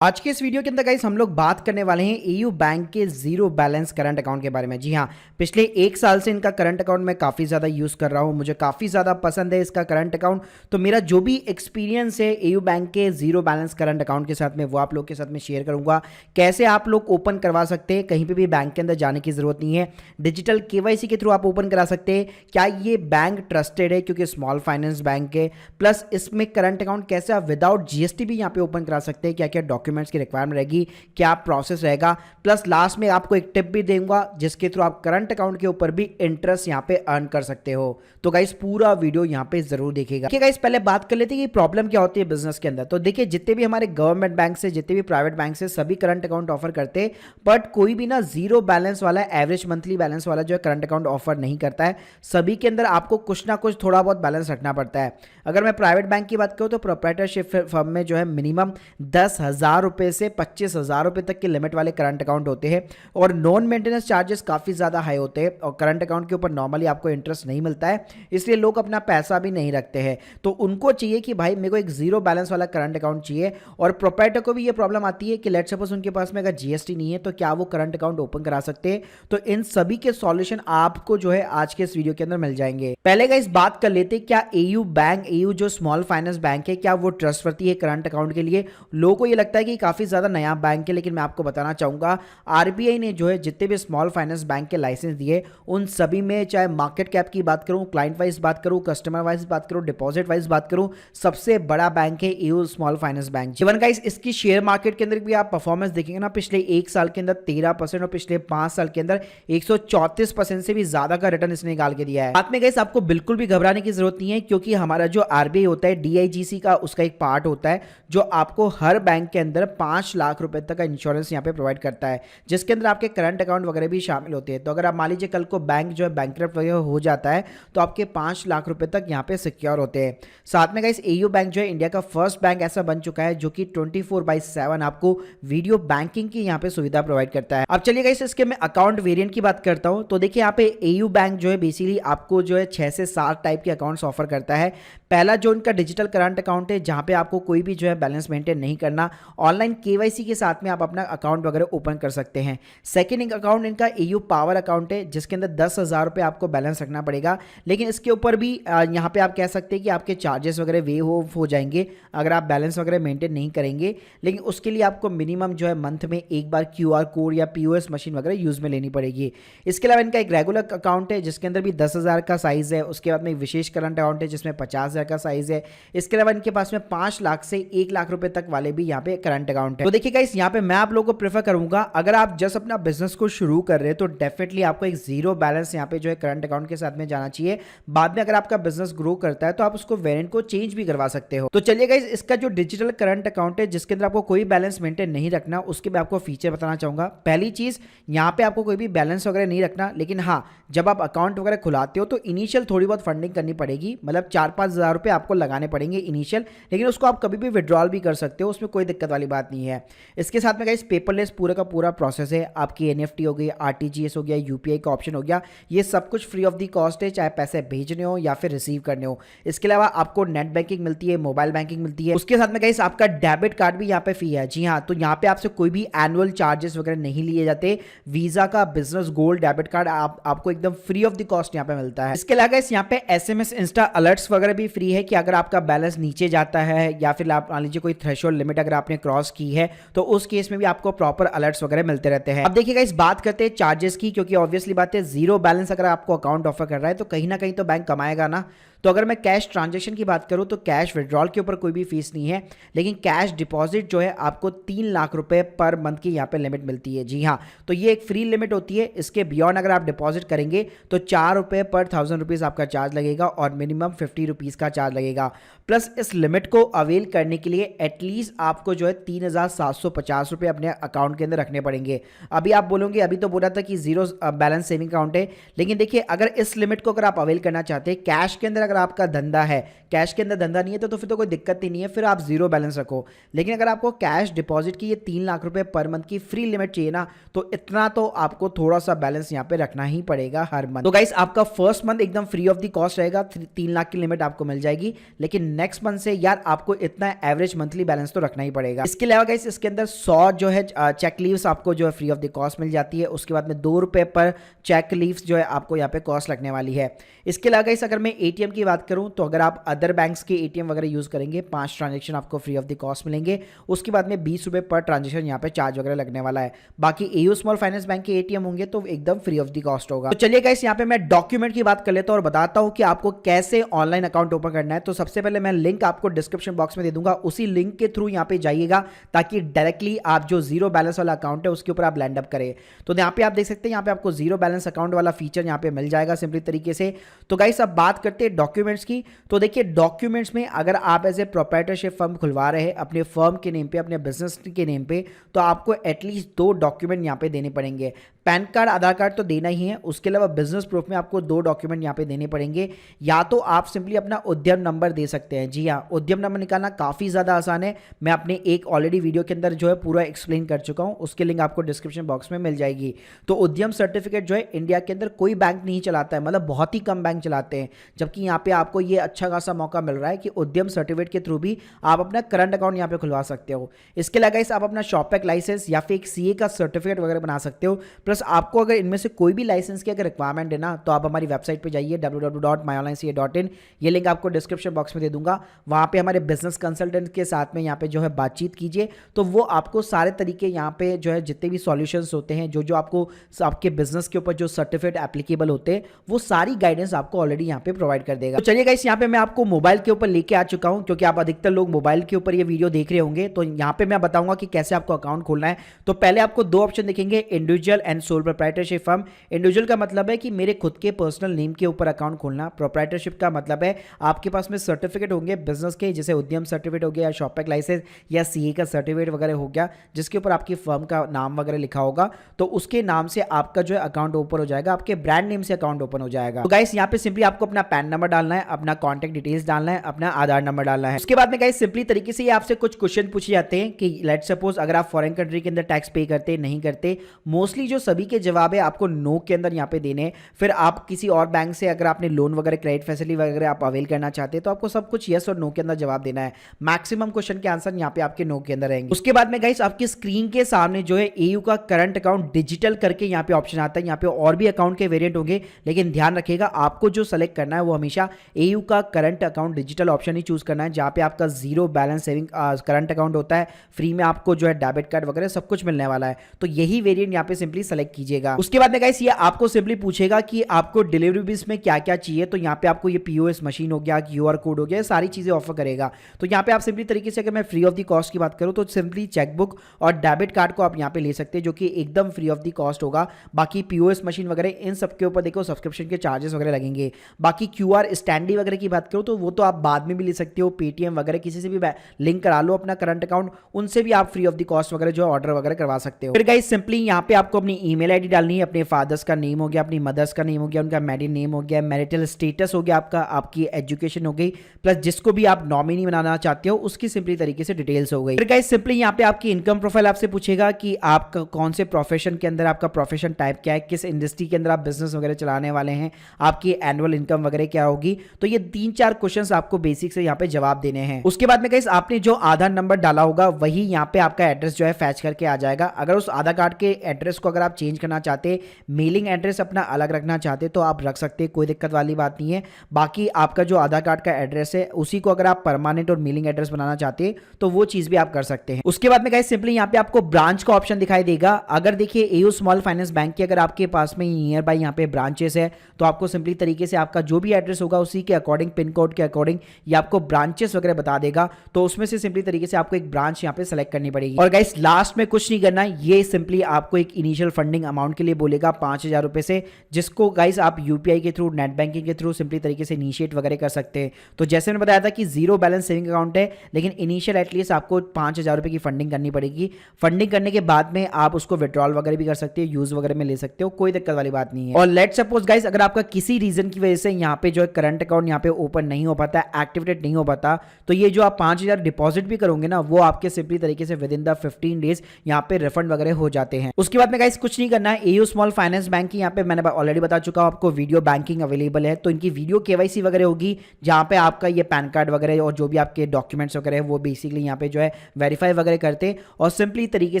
आज के इस वीडियो के अंदर गाइस हम लोग बात करने वाले हैं एयू बैंक के जीरो बैलेंस करंट अकाउंट के बारे में। जी हाँ, पिछले एक साल से इनका करंट अकाउंट मैं काफ़ी ज़्यादा यूज़ कर रहा हूँ, मुझे काफ़ी ज़्यादा पसंद है इसका करंट अकाउंट। तो मेरा जो भी एक्सपीरियंस है एयू बैंक के जीरो बैलेंस करंट अकाउंट के साथ में वो आप लोग के साथ में शेयर करूँगा। कैसे आप लोग ओपन करवा सकते हैं, कहीं पर भी बैंक के अंदर जाने की ज़रूरत नहीं है, डिजिटल KYC के थ्रू आप ओपन करा सकते हैं। क्या ये बैंक ट्रस्टेड है क्योंकि स्मॉल फाइनेंस बैंक है, प्लस इसमें करंट अकाउंट कैसे आप विदाउट GST भी यहाँ पे ओपन करा सकते हैं, क्या क्या डॉक्यूमेंट्स की रिक्वायरमेंट रहेगी, क्या प्रोसेस रहेगा। प्लस लास्ट में आपको एक टिप भी दूंगा जिसके थ्रू आप करंट अकाउंट के ऊपर भी इंटरेस्ट यहां पे अर्न कर सकते हो। तो गाइस पूरा वीडियो यहां पे जरूर देखिएगा। देखिए गाइस, पहले बात कर लेते हैं कि प्रॉब्लम क्या होती है बिजनेस के अंदर। तो देखिए, जितने भी हमारे गवर्नमेंट बैंक से, जितने भी प्राइवेट बैंक से, सभी करंट अकाउंट ऑफर करते हैं, बट कोई भी ना जीरो बैलेंस वाला, एवरेज मंथली बैलेंस वाला जो है करंट अकाउंट ऑफर नहीं करता है। सभी के अंदर आपको कुछ ना कुछ थोड़ा बहुत बैलेंस रखना पड़ता है। अगर मैं प्राइवेट बैंक की बात करूं तो प्रोप्राइटरशिप फर्म में जो है मिनिमम 10,000 रुपए से 25,000 रुपए तक के लिमिट वाले करंट अकाउंट होते हैं, और नॉन मेंटेनेंस चार्जेस काफ़ी ज़्यादा हाई होते हैं, और करंट अकाउंट के ऊपर नॉर्मली आपको इंटरेस्ट नहीं मिलता है, इसलिए लोग अपना पैसा भी नहीं रखते हैं। तो उनको चाहिए कि भाई मेरे को एक जीरो बैलेंस वाला करंट अकाउंट चाहिए। और प्रोप्राइटर को भी ये प्रॉब्लम आती है कि लेट सपोज उनके पास में अगर GST नहीं है तो क्या वो करंट अकाउंट ओपन करा सकते हैं। तो इन सभी के सॉल्यूशन आपको जो है आज के इस वीडियो के अंदर मिल जाएंगे। पहले का इस बात कर लेते क्या एयू बैंक, एयू जो स्मॉल फाइनेंस बैंक है, क्या वो ट्रस्टवर्दी है करंट अकाउंट के लिए। लोगों को ये लगता है कि काफ़ी ज़्यादा नया बैंक है, लेकिन मैं आपको बताना चाहूँगा RBI ने जो है जितने भी स्मॉल फाइनेंस बैंक के लाइसेंस दिए उन सभी में, चाहे मार्केट कैप की बात करूँ, क्लाइंट वाइज बात करूँ, कस्टमर वाइज बात करूँ, डिपॉजिट वाइज बात करूँ, सबसे बड़ा बैंक है AU small finance bank. Even guys, इसकी शेयर मार्केट के अंदर भी आप परफॉर्मेंस देखेंगे ना, पिछले एक साल के अंदर 13% और पिछले 5 साल के अंदर 134% से भी ज्यादा का रिटर्न इसने निकाल के दिया है। साथ में गाइस आपको बिल्कुल भी घबराने की जरूरत नहीं है, क्योंकि हमारा जो RBI होता है, DIGC का उसका एक पार्ट होता है जो आपको हर बैंक के अंदर 5 लाख रुपए तक का इंश्योरेंस यहाँ पे प्रोवाइड करता है, जिसके अंदर आपके करंट अकाउंट वगैरह भी शामिल होते हैं। तो अगर आप मान लीजिए कल को बैंक जो है बैंकरप्ट वगैरह हो जाता है तो आपके 5 लाख रुपए तक यहाँ पे सिक्योर होते हैं। साथ में गाइस एयू बैंक जो है इंडिया का फर्स्ट बैंक ऐसा बन चुका है जो कि 24/7 आपको वीडियो बैंकिंग की यहाँ पे सुविधा प्रोवाइड करता है। अब चलिए गाइस, इसके मैं अकाउंट वेरिएंट की बात करता हूँ। तो देखिए, यहाँ पे एयू बैंक जो है बेसिकली आपको जो है 6 से 7 टाइप के अकाउंट्स ऑफर करता है। पहला जो इनका डिजिटल करंट अकाउंट है, जहां पे आपको कोई भी जो है बैलेंस मेंटेन नहीं करना, ऑनलाइन KYC के साथ में आप अपना अकाउंट वगैरह ओपन कर सकते हैं। सेकंड अकाउंट इनका एयू पावर अकाउंट है, जिसके अंदर 10,000 रुपये आपको बैलेंस रखना पड़ेगा, लेकिन इसके ऊपर भी यहाँ पे आप कह सकते हैं कि आपके चार्जेस वगैरह वे हो जाएंगे अगर आप बैलेंस वगैरह मेंटेन नहीं करेंगे। लेकिन उसके लिए आपको मिनिमम जो है मंथ में एक बार QR कोड या POS मशीन वगैरह यूज़ में लेनी पड़ेगी। इसके अलावा इनका एक रेगुलर अकाउंट है जिसके अंदर भी 10,000 का साइज़ है। उसके बाद में एक विशेष करंट अकाउंट है जिसमें 50,000 का साइज है। इसके अलावा इनके पास में 5 लाख से 1 लाख रुपए तक वाले भी यहाँ पे करंट अकाउंट है। तो देखिए गाइस, यहाँ पे मैं आप लोगों को प्रेफर करूंगा, अगर आप जस्ट अपना बिजनेस को शुरू कर रहे हैं तो डेफिनेटली आपको एक जीरो बैलेंस यहाँ पे जो है करंट अकाउंट के साथ में जाना चाहिए। बाद में अगर आपका बिजनेस ग्रो करता है तो आप उसको वेरिएंट को चेंज भी करवा सकते हो। तो चलिए गाइस, इसका जो डिजिटल करंट अकाउंट है जिसके अंदर आपको कोई बैलेंस मेंटेन नहीं रखना, उसके मैं आपको फीचर बताना चाहूंगा। पहली चीज, यहाँ पे आपको कोई भी बैलेंस वगैरह नहीं रखना, लेकिन हाँ, जब आप अकाउंट वगैरह खुलाते हो तो इनिशियल थोड़ी बहुत फंडिंग करनी पड़ेगी, मतलब 4-5 हज़ार रुपये आपको लगाने पड़ेंगे इनिशियल, लेकिन उसको आप कभी भी विड्रॉल भी कर सकते हो, उसमें कोई दिक्कत वाली बात नहीं है। इसके साथ में गाइस पेपरलेस पूरा का पूरा प्रोसेस है। आपकी NFT हो गई, RTGS हो गया, UPI का ऑप्शन हो गया, ये सब कुछ फ्री ऑफ दी कॉस्ट है, चाहे पैसे भेजने हो या फिर रिसीव करने हो। इसके अलावा आपको नेट बैंकिंग मिलती है, मोबाइल बैंकिंग मिलती है। उसके साथ में गाइस आपका डेबिट कार्ड भी यहाँ पे फ्री है। जी हाँ, तो यहाँ पे आपसे कोई भी एनुअल चार्जेस वगैरह नहीं लिए जाते। वीजा का बिजनेस गोल्ड डेबिट कार्ड आपको एकदम फ्री ऑफ द कॉस्ट यहाँ पे मिलता है। इसके अलावा यहाँ पे SMS इंस्टा अलर्ट्स वगैरह भी फ्री है कि अगर आपका बैलेंस नीचे जाता है या फिर आप मान लीजिए कोई थ्रेशोल्ड लिमिट अगर आपने क्रॉस की है तो उस केस में भी आपको प्रॉपर अलर्ट्स वगैरह मिलते रहते हैं। अब देखिएगा, इस बात करते हैं चार्जेस की, क्योंकि ऑब्वियसली बात है जीरो बैलेंस अगर आपको अकाउंट ऑफर कर रहा है तो कहीं ना कहीं तो बैंक कमाएगा ना। तो अगर मैं कैश ट्रांजैक्शन की बात करूं तो कैश विड्रॉल के ऊपर कोई भी फीस नहीं है, लेकिन कैश डिपॉजिट जो है आपको 3 लाख रुपए पर मंथ की यहाँ पे लिमिट मिलती है। जी हाँ, तो ये एक फ्री लिमिट होती है। इसके बियॉन्ड अगर आप डिपॉजिट करेंगे तो 4 रुपये पर 1000 रुपीज़ आपका चार्ज लगेगा और मिनिमम 50 रुपीज़ का चार्ज लगेगा। प्लस इस लिमिट को अवेल करने के लिए एटलीस्ट आपको जो है 3,750 रुपये अपने अकाउंट के अंदर रखने पड़ेंगे। अभी आप बोलोगे, अभी तो बोला था कि जीरो बैलेंस सेविंग अकाउंट है, लेकिन देखिए अगर इस लिमिट को अगर आप अवेल करना चाहते हैं, कैश के अंदर अगर आपका धंधा है, कैश के अंदर धंधा नहीं है तो फिर तो कोई दिक्कत ही नहीं है, फिर आप जीरो बैलेंस रखो। लेकिन अगर आपको कैश डिपॉजिट की ये 3 लाख रुपए पर मंथ की फ्री लिमिट चाहिए ना, तो इतना तो आपको थोड़ा सा बैलेंस यहाँ पे रखना ही पड़ेगा हर मंथ। तो गाइस आपका फर्स्ट मंथ एकदम फ्री ऑफ द कॉस्ट रहेगा, 3 लाख की लिमिट आपको मिल जाएगी। लेकिन नेक्स्ट मंथ से यार आपको इतना एवरेज मंथली बैलेंस तो रखना ही पड़ेगा। इसके अलावा गाइस इसके अंदर 100 जो है चेक लीव्स आपको जो है फ्री ऑफ द कॉस्ट मिल जाती है। उसके बाद में 2 रुपए पर चेक लीव्स जो है आपको यहाँ पे कॉस्ट लगने वाली है। इसके अलावा गाइस अगर मैं एटीएम की बात करूं तो अगर आप अदर बैंक्स के एटीएम वगैरह यूज करेंगे 5 ट्रांजेक्शन आपको फ्री ऑफ द कॉस्ट मिलेंगे। उसके बाद में 20 रुपए पर ट्रांजेक्शन यहाँ पे चार्ज वगैरह लगने वाला है। बाकी एयू स्मॉल फाइनेंस बैंक के एटीएम होंगे तो एकदम फ्री ऑफ द कॉस्ट होगा। तो चलिए गाइस यहाँ पे मैं डॉक्यूमेंट की बात कर लेता हूं और बताता हूं कि आपको कैसे ऑनलाइन अकाउंट ओपन करना है। तो सबसे पहले मैं लिंक आपको डिस्क्रिप्शन बॉक्स में दे दूंगा, उसी लिंक के थ्रू यहाँ पे जाइएगा ताकि डायरेक्टली आप जो जीरो बैलेंस वाला अकाउंट है उसके ऊपर आप लैंड अप करें। तो यहाँ पे आप देख सकते हैं यहाँ पे आपको जीरो बैलेंस अकाउंट वाला फीचर यहाँ पे मिल जाएगा सिंपली तरीके से। तो गाइस अब बात करते हैं डॉक्यूमेंट्स की। तो देखिए डॉक्यूमेंट्स में अगर आप एज ए प्रोप्राइटरशिप फर्म खुलवा रहे हैं अपने फर्म के नेम पे, अपने बिजनेस के नेम पे, तो आपको एटलीस्ट 2 डॉक्यूमेंट यहाँ पे देने पड़ेंगे। पैन कार्ड, आधार कार्ड तो देना ही है। उसके अलावा बिजनेस प्रूफ में आपको 2 डॉक्यूमेंट यहाँ पे देने पड़ेंगे। या तो आप सिंपली अपना उद्यम नंबर दे सकते हैं। जी हाँ, उद्यम नंबर निकालना काफ़ी ज़्यादा आसान है। मैं अपने एक ऑलरेडी वीडियो के अंदर जो है पूरा एक्सप्लेन कर चुका हूँ, उसकी लिंक आपको डिस्क्रिप्शन बॉक्स में मिल जाएगी। तो उद्यम सर्टिफिकेट जो है इंडिया के अंदर कोई बैंक नहीं चलाता है, मतलब बहुत ही कम बैंक चलाते हैं। जबकि यहाँ पे आपको ये अच्छा खासा मौका मिल रहा है कि उद्यम सर्टिफिकेट के थ्रू भी आप अपना करंट अकाउंट यहाँ पे खुलवा सकते हो। इसके अलावा गाइस आप अपना शॉपैक लाइसेंस या फिर एक सीए का सर्टिफिकेट वगैरह बना सकते हो। प्लस आपको अगर इनमें से कोई भी लाइसेंस की अगर रिक्वायरमेंट है ना, तो आप हमारी वेबसाइट पे जाइए www.myonlinec.in, ये लिंक आपको डिस्क्रिप्शन बॉक्स में दे दूंगा। वहाँ पे हमारे बिजनेस कंसल्टेंट के साथ में यहाँ पे जो है बातचीत कीजिए, तो वो आपको सारे तरीके यहाँ पे जो है जितने भी सॉल्यूशंस होते हैं, जो आपको आपके बिजनेस के ऊपर जो सर्टिफिकेट एप्लीकेबल होते हैं, वो सारी गाइडेंस आपको ऑलरेडी यहाँ पे प्रोवाइड कर देगा। तो चलिए गाइस यहाँ पे मैं आपको मोबाइल के ऊपर लेके आ चुका हूँ, क्योंकि आप अधिकतर लोग मोबाइल के ऊपर ये वीडियो देख रहे होंगे। तो यहाँ पे मैं बताऊंगा कि कैसे आपको अकाउंट खोलना है। तो पहले आपको 2 ऑप्शन दिखेंगे, individual and sole proprietorship firm. Individual का मतलब है कि मेरे खुद के पर्सनल नेम के ऊपर अकाउंट खोलना। प्रोप्राइटरशिप का मतलब है आपके पास में सर्टिफिकेट होंगे बिजनेस के, जैसे उद्यम सर्टिफिकेट हो गया या शॉपैक लाइसेंस या सीए का सर्टिफिकेट वगैरह हो गया, जिसके ऊपर आपकी फर्म का नाम वगैरह लिखा होगा। तो उसके नाम से आपका जो है अकाउंट ओपन हो जाएगा, आपके ब्रांड नेम से अकाउंट ओपन हो जाएगा। तो गाइस यहाँ पे सिंपली आपको अपना पैन नंबर डालना है, अपना कॉन्टैक्ट डिटेल्स डालना है, अपना आधार नंबर डालना है। उसके बाद में गाइस सिंपली तरीके से ये आपसे कुछ क्वेश्चन पूछे जाते हैं कि लेट्स सपोज अगर आप फॉरेन कंट्री के अंदर टैक्स पे करते नहीं करते। मोस्टली जो सभी के जवाब है आपको नो के अंदर यहाँ पे देने। फिर आप किसी और बैंक से अगर आपने लोन वगैरह क्रेडिट फैसिलिटी वगैरह आप अवेल करना चाहते हैं, तो आपको सब कुछ यस और नो के अंदर जवाब देना है। मैक्सिमम क्वेश्चन के आंसर यहाँ पे आपके नो के अंदर रहेंगे। उसके बाद में गाइस आपकी स्क्रीन के सामने जो है एयू का करंट अकाउंट डिजिटल करके यहाँ पे ऑप्शन आता है। यहाँ पे और भी अकाउंट के वेरिएंट होंगे, लेकिन ध्यान रखिएगा आपको जो सेलेक्ट करना है वो हमेशा एयू का करंट अकाउंट डिजिटल ऑप्शन ही चूज करना है, जहाँ पे आपका zero balance saving current account होता है। फ्री में आपको जो है डेबिट कार्ड वगैरह सब कुछ मिलने वाला है। तो यही वेरिएंट यहाँ पे सिंपली सेलेक्ट कीजिएगा। उसके बाद में गाइस ये आपको सिंपली पूछेगा कि आपको डिलीवरी बिल्स में क्या क्या चाहिए। तो यहाँ पे आपको ये पीओएस मशीन हो गया, क्यूआर कोड हो गया, सारी चीजें ऑफर करेगा। तो यहाँ पे आप सिंपली तरीके से अगर मैं फ्री ऑफ द कॉस्ट की बात करूँ तो सिंपली चेकबुक और डेबिट कार्ड को आप यहाँ पे ले सकते हैं, जो कि एकदम फ्री ऑफ द कॉस्ट होगा। बाकी पीओएस मशीन वगैरह इन सब के ऊपर देखो सब्सक्रिप्शन के चार्जेस वगैरह लगेंगे। बाकी क्यूआर स्टैंडी वगैरह की बात करो तो वो तो आप बाद में भी ले सकते हो, पेटीएम वगैरह किसी से भी लिंक करा लो अपना करंट अकाउंट, उनसे भी आप फ्री ऑफ द कॉस्ट वगैरह जो ऑर्डर वगैरह करवा सकते हो। फिर गाइस सिंपली यहाँ पे आपको अपनी ईमेल आईडी डालनी है, अपने फादर्स का नेम हो गया, अपनी मदर्स का नेम हो गया, उनका मैरिड नेम हो गया, मैरिटल स्टेटस हो गया आपका, आपकी एजुकेशन हो गई, प्लस जिसको भी आप नॉमिनी बनाना चाहते हो उसकी सिंपली तरीके से डिटेल्स हो गई। फिर गाइस सिंपली यहाँ पे आपकी इनकम प्रोफाइल आपसे पूछेगा कि आप कौन से प्रोफेशन के अंदर आपका प्रोफेशन टाइप क्या है, किस इंडस्ट्री के अंदर आप बिजनेस वगैरह चलाने वाले हैं, आपकी एनुअल इनकम वगैरह क्या होगी। तो ये 3-4 क्वेश्चंस आपको बेसिक से यहाँ पे जवाब देने हैं। उसके बाद में गाइस आपने जो आधार नंबर डाला होगा वही यहाँ पे आपका एड्रेस जो है फैच करके आ जाएगा। अगर उस आधार कार्ड के एड्रेस को अगर आप चेंज करना चाहते, मेलिंग एड्रेस अपना अलग रखना चाहते, तो आप रख सकते हैं, कोई दिक्कत वाली बात नहीं है। बाकी आपका जो आधार कार्ड का एड्रेस है उसी को अगर आप परमानेंट और मेलिंग एड्रेस बनाना चाहते हैं तो वो चीज भी आप कर सकते हैं। उसके बाद में गाइस सिंपली यहाँ पे आपको ब्रांच का ऑप्शन दिखाई देगा। अगर देखिए एयू स्मॉल फाइनेंस बैंक की अगर आपके पास में नियर बाय यहाँ पे ब्रांचेस है, तो आपको सिंपली तरीके से आपका जो भी एड्रेस होगा उसी के अकॉर्डिंग, पिन कोड के अकॉर्डिंग ये आपको ब्रांचेस वगैरह बता देगा। तो उसमें से सिंपली तरीके से आपको एक ब्रांच यहाँ पे सेलेक्ट करनी पड़ेगी। और गाइस लास्ट में कुछ नहीं करना, ये सिंपली आपको एक इनिशियल फंडिंग अमाउंट के लिए बोलेगा 5000 रुपए से, जिसको गाइस आप यूपीआई के थ्रू, नेट बैंकिंग के थ्रू सिंपली तरीके से इनिशिएट वगैरह कर सकते हैं। तो जैसे मैंने बताया था कि जीरो बैलेंस सेविंग अकाउंट है, लेकिन इनिशियल एटलीस्ट आपको 5000 रुपए की फंडिंग करनी पड़ेगी। फंडिंग करने के बाद में आप उसको विड्रॉल वगैरह भी कर सकते हो, यूज वगैरह में ले सकते हो, कोई दिक्कत वाली बात नहीं है। और लेट्स सपोज गाइस अगर आपका किसी रीजन की वजह से यहाँ पे जो है करंट अकाउंट यहाँ पे ओपन नहीं नहीं हो पाता, एक्टिवेटेड नहीं हो पाता, तो ये जो आप 5,000 डिपॉजिट भी करोगे ना, वो आपके सिंपली तरीके से विद इन द 15 डेज यहाँ पे रिफंड वगैरह हो जाते हैं। उसके बाद में गाइस कुछ नहीं करना है, एयू स्मॉल फाइनेंस बैंक की यहाँ पे मैंने ऑलरेडी बता चुका हूँ आपको, वीडियो बैंकिंग अवेलेबल है। तो इनकी वीडियो केवाईसी वगैरह होगी, जहाँ पे आपका ये पैन कार्ड वगैरह और जो भी आपके डॉक्यूमेंट्स वगैरह है वो बेसिकली यहाँ पे जो है वेरीफाई वगैरह करते, और सिंपली तरीके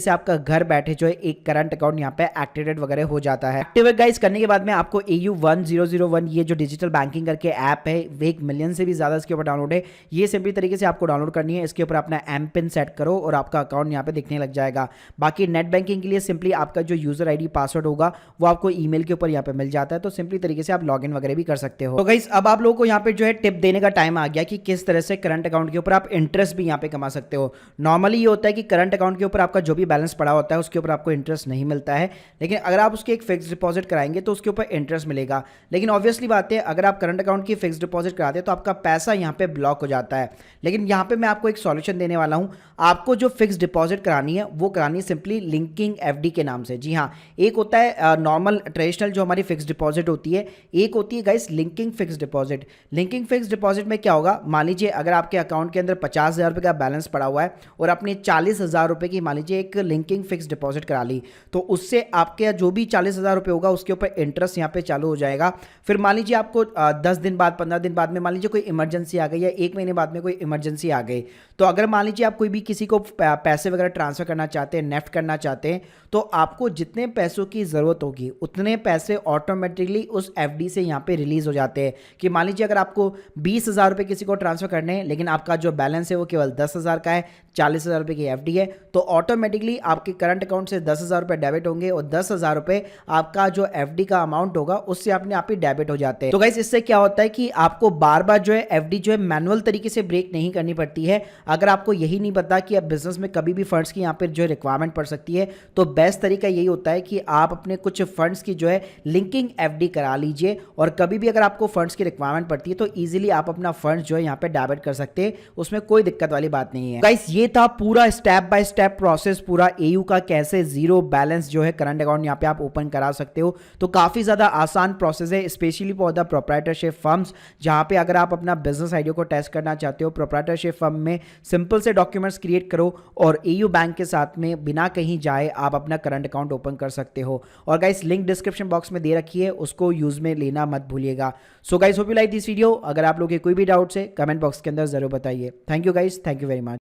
से आपका घर बैठे जो है एक करंट अकाउंट यहाँ पे एक्टिवेटेड वगैरह हो जाता है। एक्टिवेट गाइस करने के बाद में आपको AU 1001 ये जो डिजिटल बैंकिंग करके ऐप है, वे 1 मिलियन से भी ज्यादा इसके ऊपर डाउनलोड है। ये सिंपली तरीके से आपको डाउनलोड करनी है, इसके ऊपर अपना एम पिन सेट करो और आपका अकाउंट यहाँ पे दिखने लग जाएगा। बाकी नेट बैंकिंग के लिए सिंपली आपका जो यूजर आईडी पासवर्ड होगा वो आपको ईमेल के ऊपर यहाँ पे मिल जाता है, तो सिंपली तरीके से आप लॉगिन वगैरह भी कर सकते हो। तो गाइस अब आप लोगों को यहाँ पे जो है टिप देने का टाइम आ गया कि किस तरह से करंट अकाउंट के ऊपर आप इंटरेस्ट भी यहाँ पे कमा सकते हो। नॉर्मली ये होता है कि करंट अकाउंट के ऊपर आपका जो भी बैलेंस पड़ा होता है उसके ऊपर आपको इंटरेस्ट नहीं मिलता है, लेकिन अगर आप उसके एक फिक्स डिपॉजिट कराएंगे तो उसके ऊपर इंटरेस्ट मिलेगा। लेकिन ऑब्वियसली बात है, अगर आप करंट अकाउंट की फिक्स डिपॉजिट कराते हैं तो आपका पैसा यहाँ पे ब्लॉक हो जाता है। लेकिन यहाँ पे मैं आपको एक सॉल्यूशन देने वाला हूँ। आपको जो फिक्स डिपॉजिट करानी है वो करानी है सिंपली लिंकिंग एफडी के नाम से। जी हाँ, एक होता है नॉर्मल ट्रेडिशनल जो हमारी फिक्स डिपॉजिट होती है, एक होती है guys linking fix deposit. Linking fix deposit में क्या होगा, मान लीजिए अगर आपके अकाउंट के अंदर 50,000 रुपये का बैलेंस पड़ा हुआ है और आपने 40,000 रुपये की मान लीजिए एक लिंकिंग फिक्स डिपॉजिट करा ली, तो उससे आपके जो भी 40,000 रुपये होगा उसके ऊपर इंटरेस्ट यहाँ पे चालू हो जाएगा। फिर मान लीजिए आपको 10 दिन बाद 15 दिन बाद में मान लीजिए कोई इमरजेंसी आ गई या 1 महीने बाद में कोई इमरजेंसी आ गई, तो अगर मान लीजिए आप कोई भी किसी को पैसे वगैरह ट्रांसफर करना चाहते हैं, नेफ्ट करना चाहते हैं, तो आपको जितने पैसों की ज़रूरत होगी उतने पैसे ऑटोमेटिकली उस एफडी से यहाँ पे रिलीज हो जाते हैं। कि मान लीजिए अगर आपको 20,000 रुपये किसी को ट्रांसफर करने हैं, लेकिन आपका जो बैलेंस है वो केवल 10,000 का है, 40,000 रुपये की एफडी है, तो ऑटोमेटिकली आपके करंट अकाउंट से 10,000 रुपये डेबिट होंगे और 10,000 रुपये आपका जो एफडी का अमाउंट होगा उससे अपने आप ही डेबिट हो जाते हैं। तो गाइस इससे क्या होता है कि आपको बार बार जो है एफडी जो है मैनुअल तरीके से ब्रेक नहीं करनी पड़ती है। अगर आपको यही नहीं पता कि अब बिजनेस में कभी भी फंड्स की यहाँ पर जो है रिक्वायरमेंट पड़ सकती है, तो बेस्ट तरीका यही होता है कि आप अपने कुछ फंड्स की जो है लिंकिंग एफडी करा लीजिए, और कभी भी अगर आपको फंड्स की रिक्वायरमेंट पड़ती है तो इजीली आप अपना फंड्स जो है यहाँ पे डेबिट कर सकते हैं, उसमें कोई दिक्कत वाली बात नहीं है। गाइस ये था पूरा स्टेप बाय स्टेप प्रोसेस पूरा एयू का, कैसे जीरो बैलेंस जो है करंट अकाउंट यहाँ पे आप ओपन करा सकते हो। तो काफी ज्यादा आसान प्रोसेस है, specially for the proprietorship firms, जहां पे अगर आप अपना बिजनेस आइडिया को टेस्ट करना चाहते हो, प्रोप्राइटरशिप फर्म में सिंपल से डॉक्यूमेंट्स क्रिएट करो और एयू बैंक के साथ में बिना कहीं जाए आप अपना करंट अकाउंट ओपन कर सकते हो। और गाइस लिंक डिस्क्रिप्शन बॉक्स में दे रखी है, उसको यूज में लेना मत भूलिएगा। So guys hope you like this video. अगर आप लोग के कोई भी डाउट्स है कमेंट बॉक्स के अंदर जरूर बताइए। Thank you guys, thank you very much.